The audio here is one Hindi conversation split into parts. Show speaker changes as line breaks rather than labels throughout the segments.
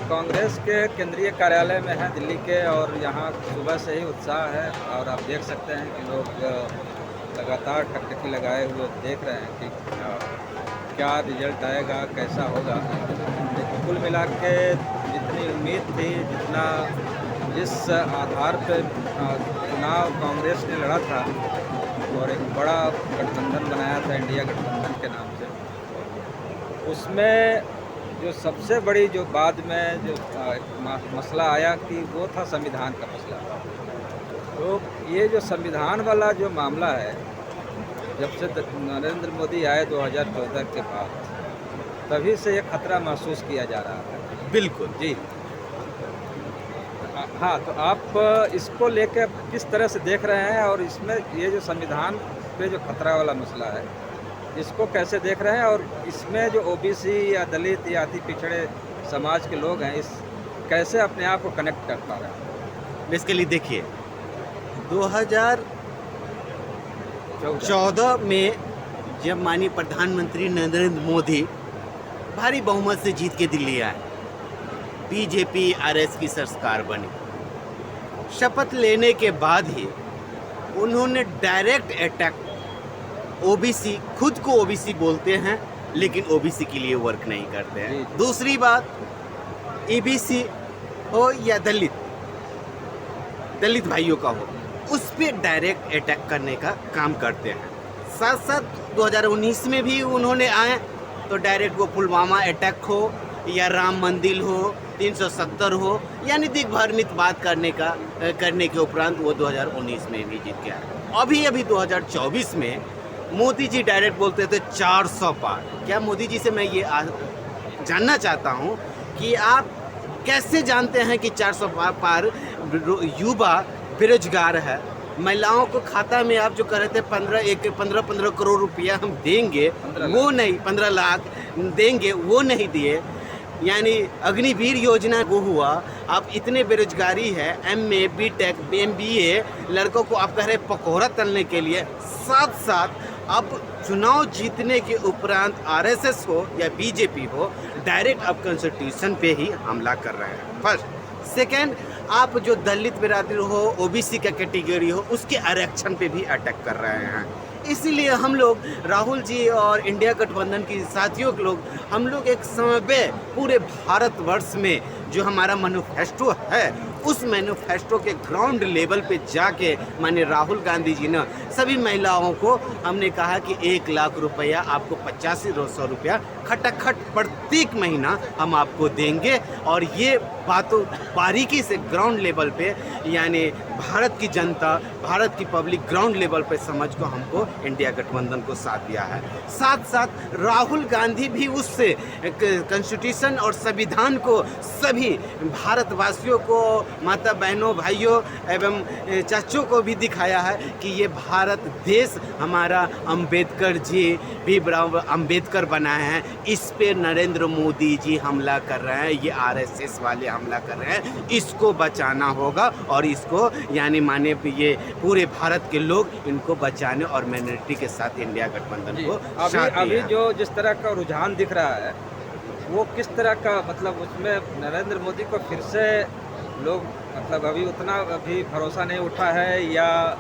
कांग्रेस के केंद्रीय कार्यालय में हैं दिल्ली के, और यहाँ सुबह से ही उत्साह है। और आप देख सकते हैं कि लोग लगातार टकटकी लगाए हुए देख रहे हैं कि क्या रिजल्ट आएगा, कैसा होगा। लेकिन कुल मिला के जितनी उम्मीद थी, जितना जिस आधार पे चुनाव कांग्रेस ने लड़ा था और एक बड़ा गठबंधन बनाया था इंडिया गठबंधन के नाम से, उसमें जो सबसे बड़ी जो बाद में जो मसला आया कि वो था संविधान का मसला। तो ये जो संविधान वाला जो मामला है, जब से नरेंद्र मोदी आए 2014 के बाद, तभी से ये खतरा महसूस किया जा रहा है।
बिल्कुल
जी हाँ, तो आप इसको लेकर किस तरह से देख रहे हैं, और इसमें ये जो संविधान पे जो खतरा वाला मसला है, इसको कैसे देख रहे हैं, और इसमें जो ओबीसी या दलित या अति पिछड़े समाज के लोग हैं, इस कैसे अपने आप को कनेक्ट कर पा रहे हैं?
बेसिकली देखिए 2014 में जब माननीय प्रधानमंत्री नरेंद्र मोदी भारी बहुमत से जीत के दिल्ली आए, बीजेपी आरएस की सरकार बनी, शपथ लेने के बाद ही उन्होंने डायरेक्ट अटैक, ओबीसी, खुद को ओबीसी बोलते हैं लेकिन ओबीसी के लिए वर्क नहीं करते हैं। दूसरी बात, ईबीसी हो या दलित भाइयों का हो, उस पर डायरेक्ट अटैक करने का काम करते हैं। साथ साथ 2019 में भी उन्होंने आए तो डायरेक्ट वो पुलवामा अटैक हो या राम मंदिर हो, 370 हो, यानी दिग्भ्रमित बात करने के उपरांत वो 2019 में भी जीत गया। अभी 2024 में मोदी जी डायरेक्ट बोलते थे 400 पार। क्या मोदी जी से मैं ये जानना चाहता हूँ कि आप कैसे जानते हैं कि 400 पार युवा बेरोजगार है, महिलाओं को खाता में आप जो कह रहे थे 15 करोड़ रुपया हम देंगे, वो नहीं, 15 लाख देंगे, वो नहीं दिए। यानी अग्निवीर योजना वो हुआ। अब इतने बेरोजगारी है, एमए, बीटेक, एमबीए लड़कों को आप कह रहे पकौड़ा तलने के लिए। साथ साथ अब चुनाव जीतने के उपरांत आरएसएस हो या बीजेपी हो, डायरेक्ट अब कॉन्स्टिट्यूशन पे ही हमला कर रहे हैं। फर्स्ट। सेकेंड, आप जो दलित बिरादरी हो, ओबीसी का कैटेगरी हो, उसके आरक्षण पे भी अटैक कर रहे हैं। इसीलिए हम लोग, राहुल जी और इंडिया गठबंधन की साथियों के लोग, हम लोग एक समय पे पूरे भारतवर्ष में जो हमारा मैनिफेस्टो है, उस मैनिफेस्टो के ग्राउंड लेवल पे जाके माननीय राहुल गांधी जी ने सभी महिलाओं को हमने कहा कि 1 लाख रुपया, आपको 8500 रुपया खटाखट प्रत्येक महीना हम आपको देंगे। और ये बातों बारीकी से ग्राउंड लेवल पे, यानी भारत की जनता, भारत की पब्लिक ग्राउंड लेवल पे समझ को हमको इंडिया गठबंधन को साथ दिया है। साथ साथ राहुल गांधी भी उससे कॉन्स्टिट्यूशन और संविधान को सभी भारतवासियों को, माता बहनों, भाइयों एवं चाचों को भी दिखाया है कि ये भारत देश हमारा अंबेडकर जी भी अंबेडकर बनाए हैं। इस पे नरेंद्र मोदी जी हमला कर रहे हैं, ये आरएसएस वाले हमला कर रहे हैं। इसको बचाना होगा और इसको यानी माने ये पूरे भारत के लोग इनको बचाने और माइनॉरिटी के साथ इंडिया गठबंधन को
अभी जो जिस तरह का रुझान दिख रहा है, वो किस तरह का, मतलब उसमें नरेंद्र मोदी को फिर से लोग, मतलब अभी उतना अभी भरोसा नहीं उठा है या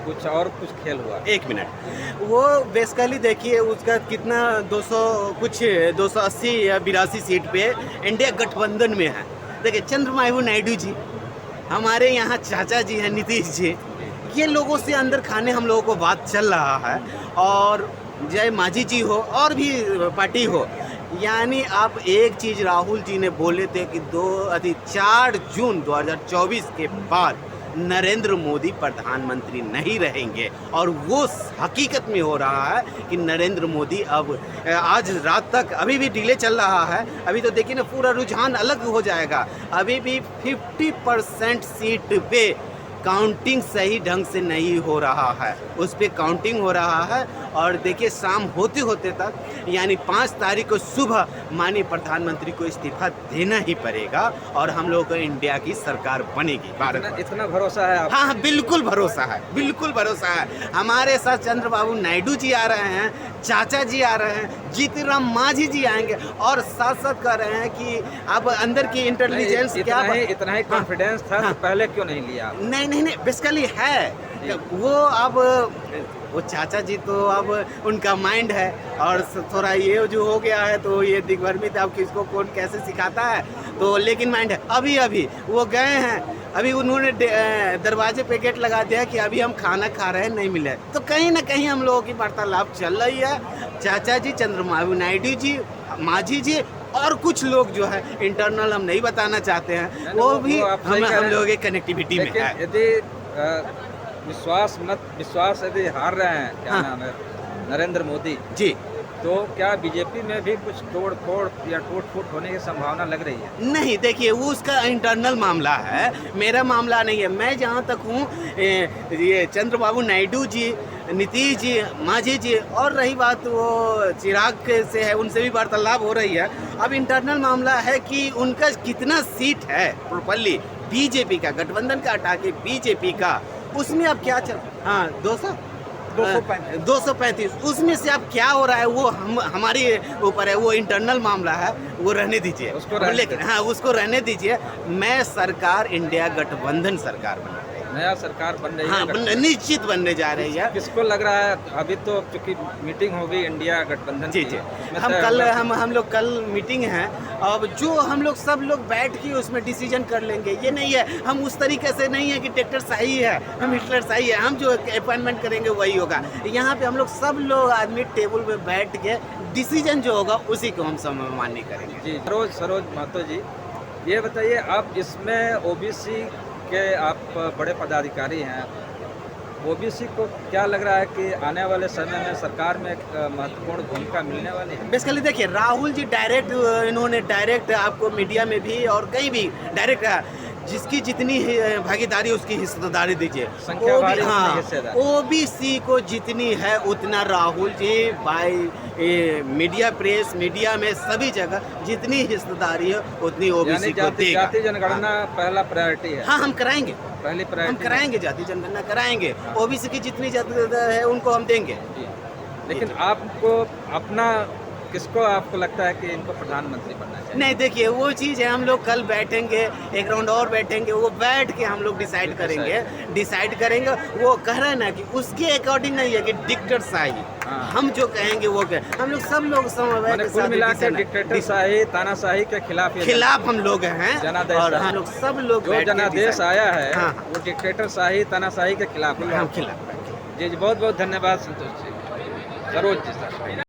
कुछ और कुछ खेल हुआ?
1 मिनट, वो बेसिकली देखिए उसका कितना 280 या 82 सीट पे इंडिया गठबंधन में है। देखिए चंद्रबाबू नायडू जी, हमारे यहाँ चाचा जी हैं नीतीश जी, ये लोगों से अंदर खाने हम लोगों को बात चल रहा है। और जय मांझी जी हो और भी पार्टी हो, यानी आप एक चीज़ राहुल जी ने बोले थे कि 4 जून 2024 के बाद नरेंद्र मोदी प्रधानमंत्री नहीं रहेंगे, और वो हकीकत में हो रहा है कि नरेंद्र मोदी अब आज रात तक, अभी भी डिले चल रहा है, अभी तो देखिए ना पूरा रुझान अलग हो जाएगा। अभी भी 50% सीट पे काउंटिंग सही ढंग से नहीं हो रहा है, उस पर काउंटिंग हो रहा है और देखिए शाम होते होते तक यानी 5 तारीख को सुबह माननीय प्रधानमंत्री को इस्तीफा देना ही पड़ेगा और हम लोगों को इंडिया की सरकार बनेगी भारत में।
इतना भरोसा है आप?
हाँ हाँ, बिल्कुल भरोसा है, बिल्कुल भरोसा है। हमारे साथ चंद्रबाबू नायडू जी आ रहे हैं, चाचा जी आ रहे हैं, जीतन राम मांझी जी आएंगे और साथ साथ कह रहे हैं कि अब अंदर की इंटेलिजेंस क्या
इतना ही कॉन्फिडेंस था तो पहले क्यों नहीं लिया?
नहीं बेसिकली है वो। अब वो चाचा जी तो अब उनका माइंड है और थोड़ा ये जो हो गया है तो ये दिग्भ्रमित अब किसको कौन कैसे सिखाता है तो, लेकिन माइंड है। अभी वो गए हैं, अभी उन्होंने दरवाजे पे गेट लगा दिया कि अभी हम खाना खा रहे हैं, नहीं मिले। तो कहीं ना कहीं हम लोगों की वार्तालाप चल रही है। चाचा जी, चंद्रबाबू नायडू जी, मांझी जी और कुछ लोग जो है इंटरनल हम नहीं बताना चाहते हैं, वो भी हम लोगों के कनेक्टिविटी में है।
यदि विश्वास यदि हार रहे हैं, क्या नाम है, नरेंद्र मोदी
जी,
तो क्या बीजेपी में भी कुछ तोड़ फोड़ या टूट फूट होने की संभावना लग रही है?
नहीं, देखिए वो उसका इंटरनल मामला है, मेरा मामला नहीं है। मैं जहाँ तक हूँ ये चंद्रबाबू नायडू जी, नीतीश जी, मांझी जी और रही बात वो चिराग से है, उनसे भी वार्तालाप हो रही है। अब इंटरनल मामला है कि उनका कितना सीट है प्रॉपरली बीजेपी का, गठबंधन का हटा के बीजेपी का, उसमें अब क्या चल, हाँ 235 उसमें से अब क्या हो रहा है वो हमारी ऊपर है, वो इंटरनल मामला है, वो रहने दीजिए उसको, लेकिन हाँ उसको रहने दीजिए। मैं सरकार इंडिया गठबंधन सरकार बना रही है,
नया सरकार बन रही है।
हाँ निश्चित बनने जा रही है।
किसको लग रहा है अभी तो चूंकि मीटिंग होगी इंडिया गठबंधन
जी, हम लोग कल मीटिंग है, अब जो हम लोग सब लोग बैठ के उसमें डिसीजन कर लेंगे। ये नहीं है हम उस तरीके से नहीं है कि ट्रैक्टर सही है, हम हिटलर सही है, हम जो अपॉइंटमेंट करेंगे वही होगा। यहाँ पे हम लोग सब लोग आदमी टेबल पे बैठ के डिसीजन जो होगा उसी को हम सम्मान्य करेंगे।
जी, सरोज महतो जी, ये बताइए आप इसमें ओबीसी के आप बड़े पदाधिकारी हैं, ओबीसी को क्या लग रहा है कि आने वाले समय में सरकार में एक महत्वपूर्ण भूमिका मिलने वाली है?
बेसिकली देखिए राहुल जी इन्होंने डायरेक्ट आपको मीडिया में भी और कहीं भी डायरेक्ट जिसकी जितनी भागीदारी उसकी हिस्सेदारी दीजिए। हाँ, ओबीसी को जितनी है उतना Rahul ji by media press media में सभी जगह जितनी हिस्सेदारी है उतनी ओबीसी को देगा।
जाति जनगणना पहला प्रायोरिटी है।
हाँ हम कराएंगे,
पहली प्रायोरिटी
हम कराएंगे, जाति जनगणना कराएंगे, ओबीसी की जितनी जाति है उनको हम देंगे।
लेकिन आपको अपना किसको आपको लगता है कि इनको प्रधानमंत्री बनना चाहिए?
नहीं देखिए वो चीज़ है, हम लोग कल बैठेंगे, एक राउंड और बैठेंगे, वो बैठ के हम लोग डिसाइड करेंगे। वो कह रहे हैं ना कि उसके अकॉर्डिंग नहीं है कि डिक्टेटरशाही, हम जो कहेंगे वो हम लोग सब लोग
कुल मिलाकर डिक्टेटरशाही तानाशाही के खिलाफ हम लोग हैं
और हम लोग सब लोग
जो जनादेश आया है वो डिक्टेटरशाही तानाशाही के खिलाफ।
हम खिलाफ।
जी बहुत बहुत धन्यवाद संतोष जी, सरोज जी सर।